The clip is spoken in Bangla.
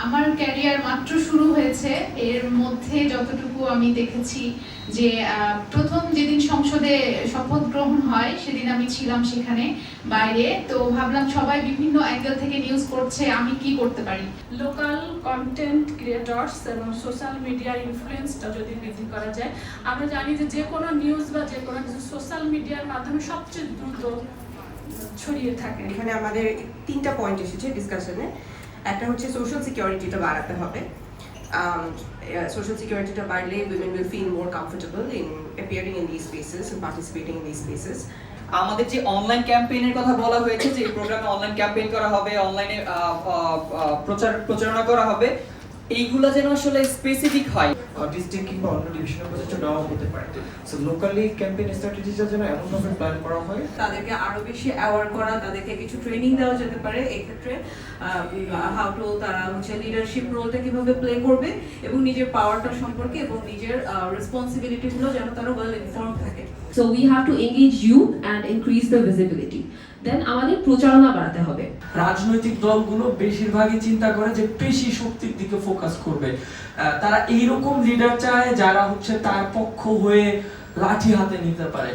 আমার ক্যারিয়ার মাত্র শুরু হয়েছে। এর মধ্যে যতটুকু আমি দেখেছি যে প্রথম যেদিন সংসদে শপথ গ্রহণ হয় সেদিন আমি ছিলাম সেখানে বাইরে, তো ভাবলাম সবাই বিভিন্ন অ্যাঙ্গেল থেকে নিউজ করছে, আমি কি করতে পারি। লোকাল কন্টেন্ট ক্রিয়েটরস এবং সোশ্যাল মিডিয়ার ইনফ্লুয়েন্সটা যদি বৃদ্ধি করা যায়, আমরা জানি যে কোনো নিউজ বা যে কোনো কিছু সোশ্যাল মিডিয়ার মাধ্যমে সবচেয়ে দ্রুত ছড়িয়ে থাকে। এখানে আমাদের 3টা পয়েন্ট এসেছে ডিসকাশনে। একটা হচ্ছে সোশ্যাল সিকিউরিটিটা বাড়াতে হবে। সোশ্যাল সিকিউরিটিটা বাড়লে women will feel more comfortable in appearing in these spaces and participating in these spaces. আমাদের যে অনলাইন ক্যাম্পেইনের কথা বলা হয়েছে যে এই প্রোগ্রামে অনলাইন ক্যাম্পেইন করা হবে, অনলাইনে প্রচারণা করা হবে, এইগুলো যেন আসলে স্পেসিফিক হয়। ডিস্ট্রিক্ট কিংবা অন্য ডিভিশনের প্রজেক্ট নেওয়া হতে পারে। সো লোকালি ক্যাম্পেইন স্ট্র্যাটেজিটা যেন এমনভাবে প্ল্যান করা হয় তাদেরকে আরো বেশি অ্যাওয়ার করা, তাদেরকে কিছু ট্রেনিং দেওয়া যেতে পারে এক্ষেত্রে হাউ টু তারা হচ্ছে লিডারশিপ রোলটা কিভাবে প্লে করবে এবং নিজের পাওয়ারটা সম্পর্কে এবং নিজের রেসপন্সিবিলিটিগুলো যেন তারা ওয়েল ইনফর্ম থাকে। So we have to engage youth and increase the visibility. Then আমাদের প্রচারণা বাড়াতে হবে। রাজনৈতিক দলগুলো বেশিরভাগই চিন্তা করে যে পেশি শক্তির দিকে ফোকাস করবে। তারা এইরকম লিডার চায় যারা হচ্ছে তার পক্ষ হয়ে লাঠি হাতে নিতে পারে।